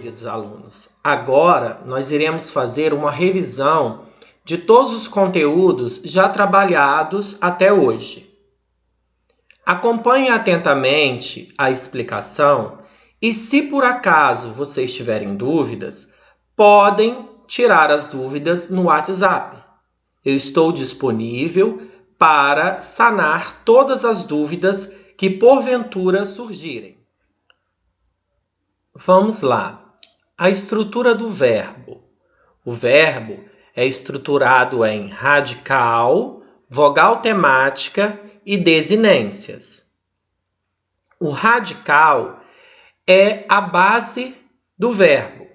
queridos alunos, agora nós iremos fazer uma revisão de todos os conteúdos já trabalhados até hoje. Acompanhe atentamente a explicação e, se por acaso vocês tiverem dúvidas, podem tirar as dúvidas no WhatsApp. Eu estou disponível para sanar todas as dúvidas que porventura surgirem. Vamos lá. A estrutura do verbo. O verbo é estruturado em radical, vogal temática e desinências. O radical é a base do verbo.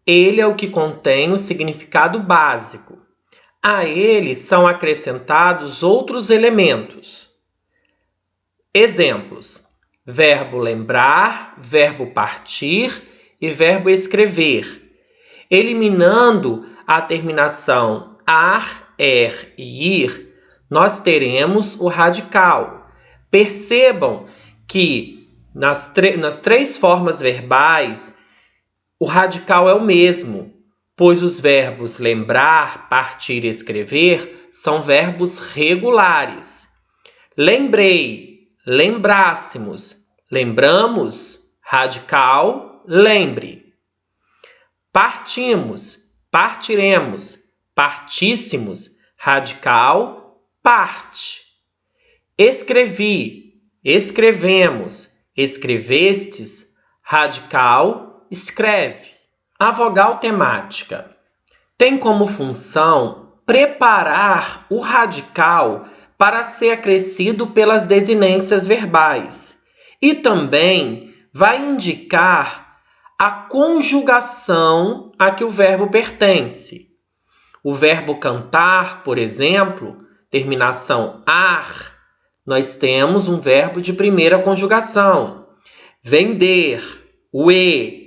Ele é o que contém o significado básico. A ele são acrescentados outros elementos. Exemplos: verbo lembrar, verbo partir e verbo escrever. Eliminando a terminação ar, er e ir, nós teremos o radical. Percebam que nas três formas verbais, o radical é o mesmo, pois os verbos lembrar, partir e escrever são verbos regulares. Lembrei, lembrássemos, lembramos, radical, lembre. Partimos, partiremos, partíssimos, radical, parte. Escrevi, escrevemos, escrevestes, radical, escreve. A vogal temática tem como função preparar o radical para ser acrescido pelas desinências verbais e também vai indicar a conjugação a que o verbo pertence. O verbo cantar, por exemplo, terminação ar, nós temos um verbo de primeira conjugação. Vender, o e,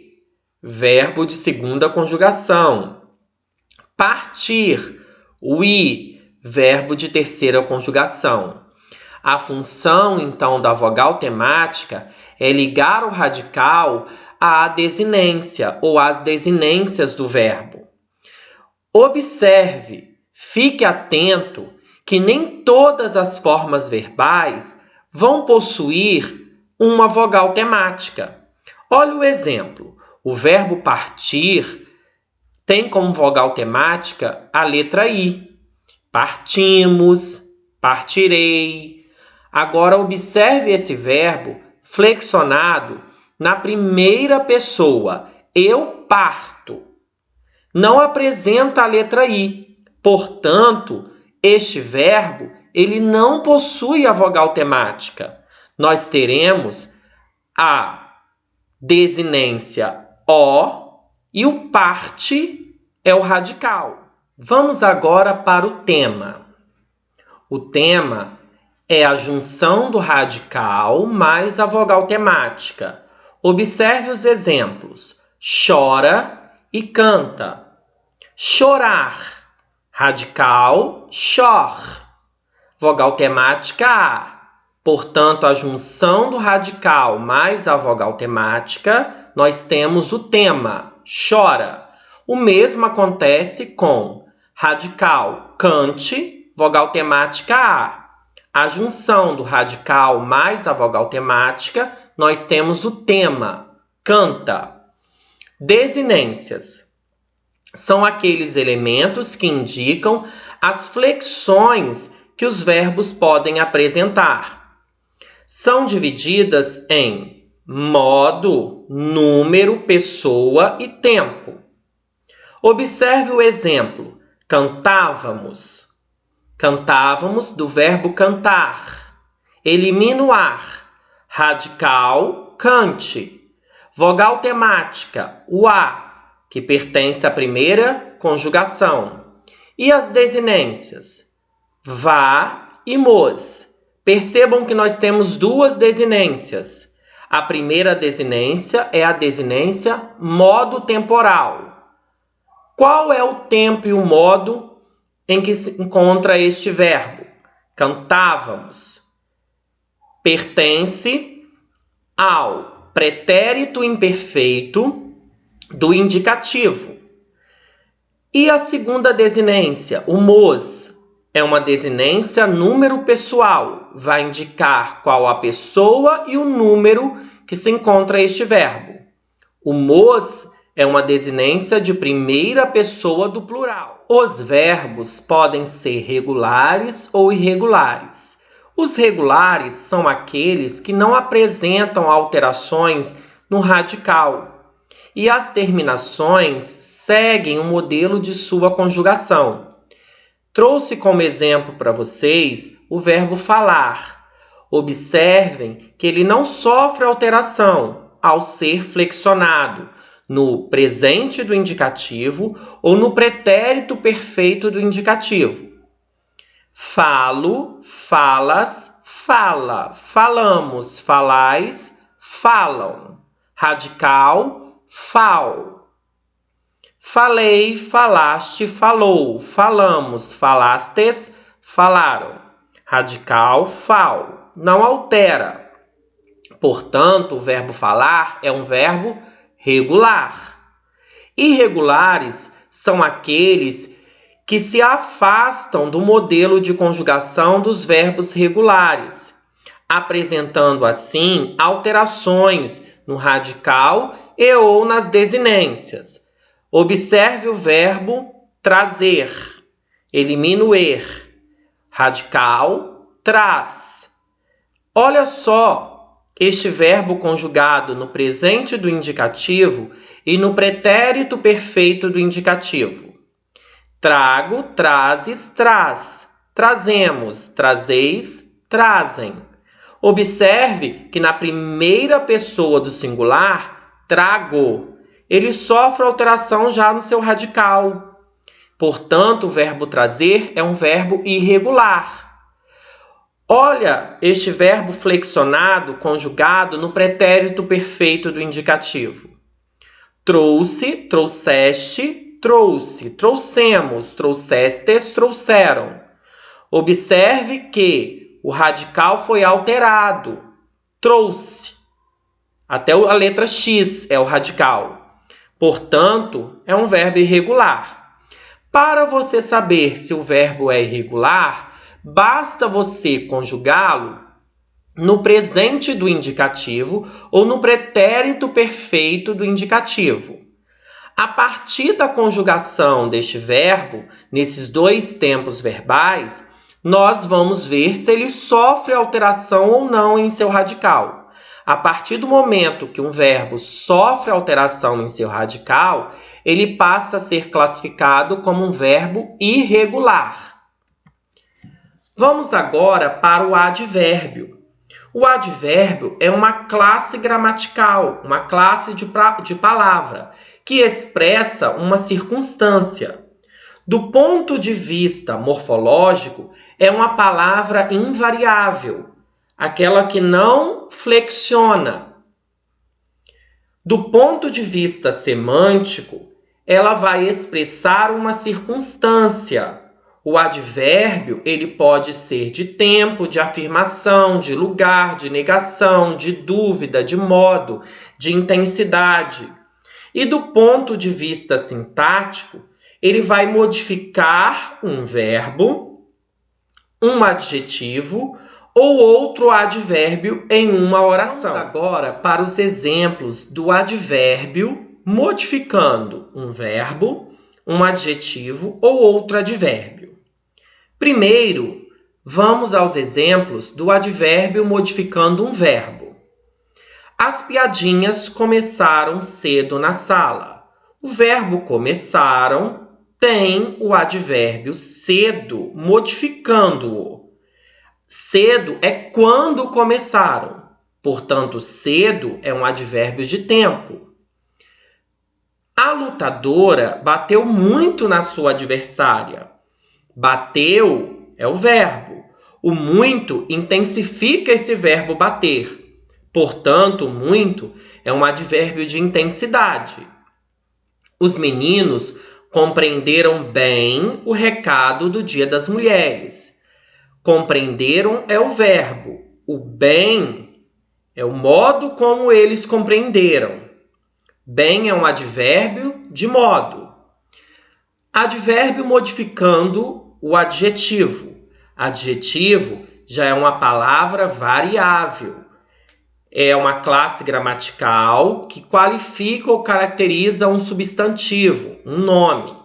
verbo de segunda conjugação. Partir, o i, verbo de terceira conjugação. A função, então, da vogal temática é ligar o radical à desinência ou às desinências do verbo. Observe, fique atento que nem todas as formas verbais vão possuir uma vogal temática. Olha o exemplo. O verbo partir tem como vogal temática a letra I. Partimos, partirei. Agora observe esse verbo flexionado na primeira pessoa. Eu parto. Não apresenta a letra I. Portanto, este verbo ele não possui a vogal temática. Nós teremos a desinência O e o parte é o radical. Vamos agora para o tema. O tema é a junção do radical mais a vogal temática. Observe os exemplos. Chora e canta. Chorar. Radical, chor. Vogal temática A. Portanto, a junção do radical mais a vogal temática, nós temos o tema, chora. O mesmo acontece com radical, cante, vogal temática A. A junção do radical mais a vogal temática, nós temos o tema, canta. Desinências são aqueles elementos que indicam as flexões que os verbos podem apresentar. São divididas em modo, número, pessoa e tempo. Observe o exemplo. Cantávamos. Cantávamos do verbo cantar. Elimina o ar. Radical, cante. Vogal temática, o A, que pertence à primeira conjugação. E as desinências? Vá e mos. Percebam que nós temos duas desinências. A primeira desinência é a desinência modo temporal. Qual é o tempo e o modo em que se encontra este verbo? Cantávamos. Pertence ao pretérito imperfeito do indicativo. E a segunda desinência, o mos, é uma desinência número pessoal, vai indicar qual a pessoa e o número que se encontra este verbo. O mos é uma desinência de primeira pessoa do plural. Os verbos podem ser regulares ou irregulares. Os regulares são aqueles que não apresentam alterações no radical, e as terminações seguem o modelo de sua conjugação. Trouxe como exemplo para vocês o verbo falar. Observem que ele não sofre alteração ao ser flexionado no presente do indicativo ou no pretérito perfeito do indicativo. Falo, falas, fala. Falamos, falais, falam. Radical, fal. Falei, falaste, falou. Falamos, falastes, falaram. Radical, fal. Não altera. Portanto, o verbo falar é um verbo regular. Irregulares são aqueles que se afastam do modelo de conjugação dos verbos regulares, apresentando assim alterações no radical e ou nas desinências. Observe o verbo trazer, elimina o er, radical, traz. Olha só este verbo conjugado no presente do indicativo e no pretérito perfeito do indicativo. Trago, trazes, traz. Trazemos, trazeis, trazem. Observe que na primeira pessoa do singular, trago, ele sofre alteração já no seu radical. Portanto, o verbo trazer é um verbo irregular. Olha este verbo flexionado conjugado no pretérito perfeito do indicativo. Trouxe, trouxeste, trouxe, trouxemos, trouxestes, trouxeram. Observe que o radical foi alterado. Trouxe. Até a letra X é o radical. Portanto, é um verbo irregular. Para você saber se o verbo é irregular, basta você conjugá-lo no presente do indicativo ou no pretérito perfeito do indicativo. A partir da conjugação deste verbo, nesses dois tempos verbais, nós vamos ver se ele sofre alteração ou não em seu radical. A partir do momento que um verbo sofre alteração em seu radical, ele passa a ser classificado como um verbo irregular. Vamos agora para o advérbio. O advérbio é uma classe gramatical, uma classe de palavra, que expressa uma circunstância. Do ponto de vista morfológico, é uma palavra invariável, aquela que não flexiona. Do ponto de vista semântico, ela vai expressar uma circunstância. O advérbio, ele pode ser de tempo, de afirmação, de lugar, de negação, de dúvida, de modo, de intensidade. E do ponto de vista sintático, ele vai modificar um verbo, um adjetivo ou outro advérbio em uma oração. Vamos agora para os exemplos do advérbio modificando um verbo, um adjetivo ou outro advérbio. Primeiro, vamos aos exemplos do advérbio modificando um verbo. As piadinhas começaram cedo na sala. O verbo começaram tem o advérbio cedo modificando-o. Cedo é quando começaram. Portanto, cedo é um advérbio de tempo. A lutadora bateu muito na sua adversária. Bateu é o verbo. O muito intensifica esse verbo bater. Portanto, muito é um advérbio de intensidade. Os meninos compreenderam bem o recado do Dia das Mulheres. Compreenderam é o verbo. O bem é o modo como eles compreenderam. Bem é um advérbio de modo. Advérbio modificando o adjetivo. Adjetivo já é uma palavra variável. É uma classe gramatical que qualifica ou caracteriza um substantivo, um nome.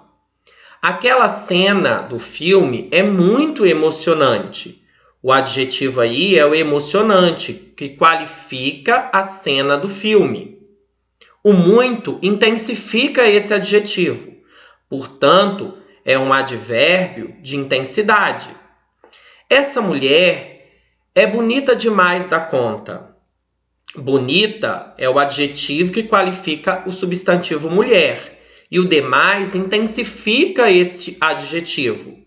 Aquela cena do filme é muito emocionante. O adjetivo aí é o emocionante, que qualifica a cena do filme. O muito intensifica esse adjetivo. Portanto, é um advérbio de intensidade. Essa mulher é bonita demais da conta. Bonita é o adjetivo que qualifica o substantivo mulher, e o demais intensifica este adjetivo.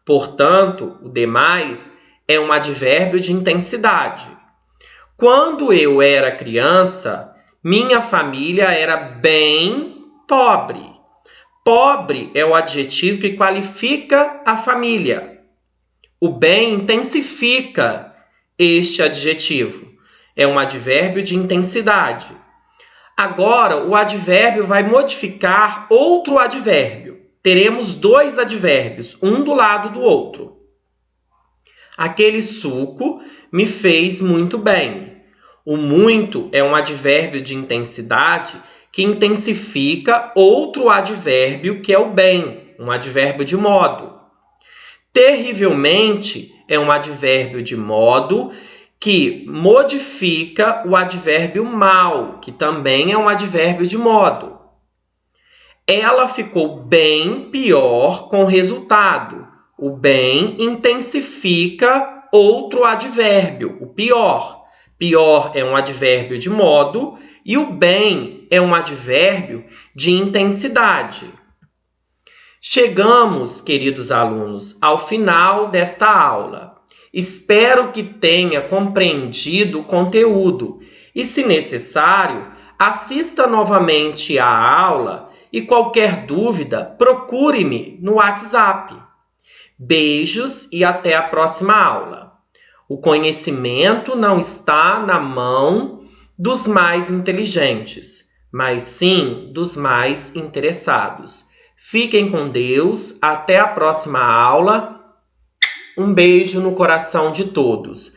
Portanto, o demais é um advérbio de intensidade. Quando eu era criança, minha família era bem pobre. Pobre é o adjetivo que qualifica a família. O bem intensifica este adjetivo. É um advérbio de intensidade. Agora, o advérbio vai modificar outro advérbio. Teremos dois advérbios, um do lado do outro. Aquele suco me fez muito bem. O muito é um advérbio de intensidade que intensifica outro advérbio que é o bem, um advérbio de modo. Terrivelmente é um advérbio de modo que modifica o advérbio mal, que também é um advérbio de modo. Ela ficou bem pior com o resultado. O bem intensifica outro advérbio, o pior. Pior é um advérbio de modo e o bem é um advérbio de intensidade. Chegamos, queridos alunos, ao final desta aula. Espero que tenha compreendido o conteúdo e, se necessário, assista novamente à aula e qualquer dúvida, procure-me no WhatsApp. Beijos e até a próxima aula. O conhecimento não está na mão dos mais inteligentes, mas sim dos mais interessados. Fiquem com Deus, até a próxima aula. Um beijo no coração de todos.